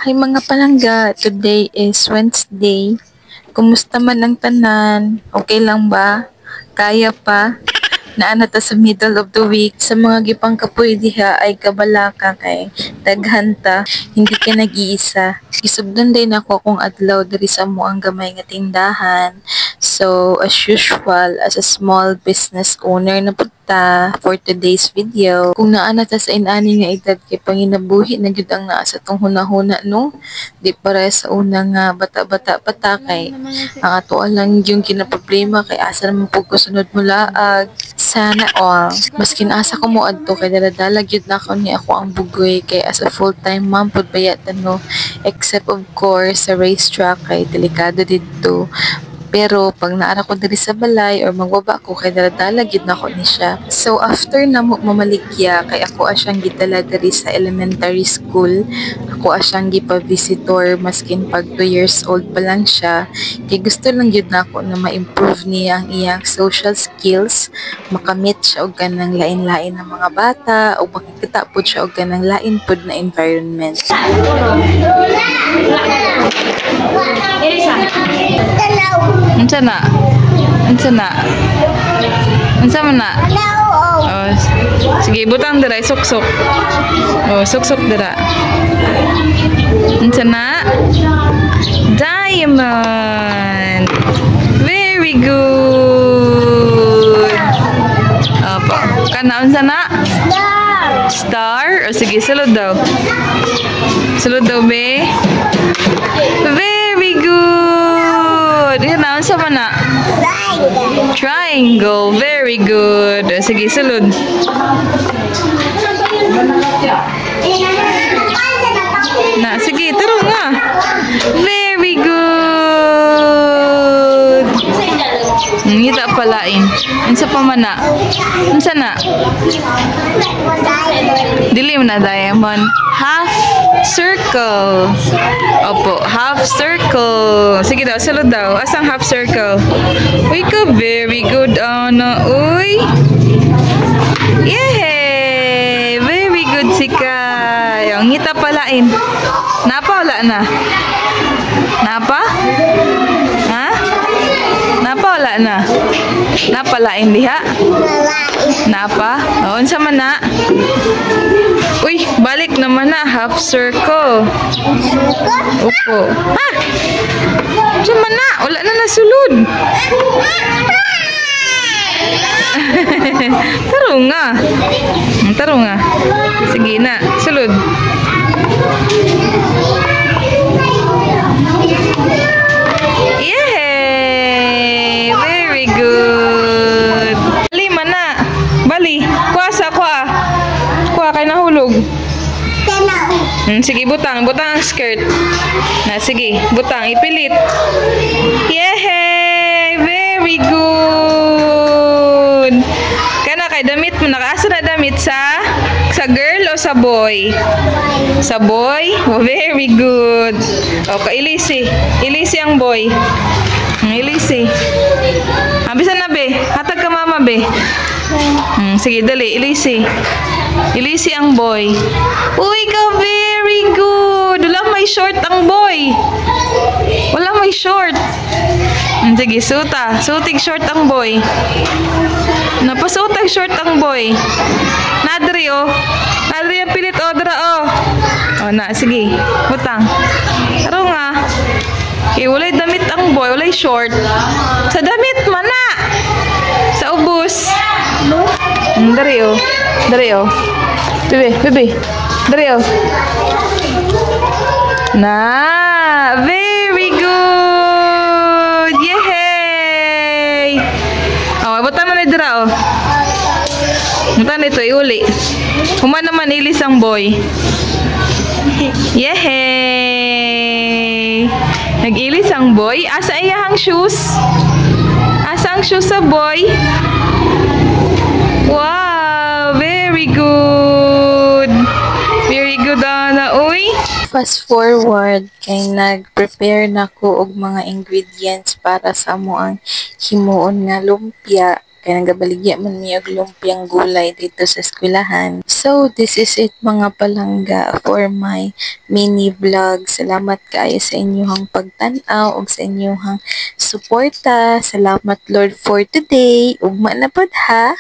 Hi mga palangga, today is Wednesday. Kumusta man ang tanan? Okay lang ba? Kaya pa? Naana ta sa middle of the week. Sa mga gipang kapoy diha ay kabalaka kay daghanta, hindi ka nag-iisa. Isugdan din ako kung adlaw diri sa mo ang gamay nga tindahan. So, as usual, as a small business owner na punta for today's video. Kung naana ta sa inani nga edad kay panginabuhi na gyud ang naa sa tong hunahuna no. Di para sa una nga bata-bata pa ta kay ang ato lang yung kinaproblema kay asa naman pug kusunod mo laag. Sana all. Maskin asa ko mo adto kay daladala gyud na ako ni ako ang bugoy kay as a full-time mom pud bayatan no. Except of course sa racetrack kay delikado didto. Pero pag naara ko diri sa balay or magbaba ko kay daladala gyud na ko ni siya. So after na mo mamaligya kay ako asyang gidala diri sa elementary school. Ako asyang gipa-visitor maskin pag 2 years old pa lang siya. Kay gusto lang gyud na ako na ma-improve niya ang iyang social skills, makamit siya og kanang lain-lain ng mga bata o makikita pud siya og kanang lain pud na environment. Unsa na? Unsa na? Unsa man na? Oh, sige, butang dira, suksok. Oh, suksok dira. Unsa na? Diamond. Very good. Apa? Kana unsa na? Star. Oh, sige, sulod daw. Sulod daw, be. Very good. Yan na, unsa man na? Triangle. Very good. Sige, sulod. Na, sige, turo nga. Very good. Ngita palain. Unsa pa man na? Unsa na? Dili mo na diamond. Half circle. Opo, half circle. Sige daw, sulod daw. Asang half circle? Uy ka, very good, Ana. Uy. Yay! Very good si Kai. Ang ngita palain. Napa wala na? Napa? Ha? Napa wala na? Napalain diha? Napa? O, unsa man na? Uy, balik naman na. Half circle. Opo. Ha? Unsa man na? Wala na nasulod. Taro nga. Taro nga. Sige na. Sulod. Yay! Very good. Bali man na. Bali. Kuha sa kuha. Kuha kay nahulog. Sige, butang. Butang ang skirt. Na, sige. Butang. Ipilit. Yay! Very good. Kana kay damit mo. Nakaasa na damit sa girl o sa boy? Sa boy? Oh, very good. Okay, ilisi. Ilisi ang boy. Ilisi. Abisan na, be. Hatag ka mama, be. Sige, dali. Ilisi. Ilisi ang boy. Uy, ka very good. Wala may short ang boy. Wala may short. Sige, suta. Sutig short ang boy. Napasutag short ang boy. Nadri, oh. Nadri ang pilit, oh. Dara, oh. Oh, na. Sige. Butang. Taro nga. Okay, walay damit ang boy. Walay short. Sa damit, mana. Sa ubos. Dari, oh. Dari, oh. Bebe, bebe. Dari, oh. Na. Very good. Yay! Oh, butang na dira, oh. Butang nito, iuli. Human naman ilis ang boy. Yay! Nag-ilis ang boy. Asa iyahang shoes? Asa ang shoes sa boy? Wow! Very good! Very good, Ana. Uy! Fast forward kay nag-prepare na ko og mga ingredients para sa mo ang himuon nga lumpia. Kaya nagabaligya man mi og lumpiang gulay dito sa eskwelahan. So, this is it mga palangga for my mini vlog. Salamat kayo sa inyong pagtanaw ug sa inyong suporta. Salamat Lord for today. Ugma na pod ha.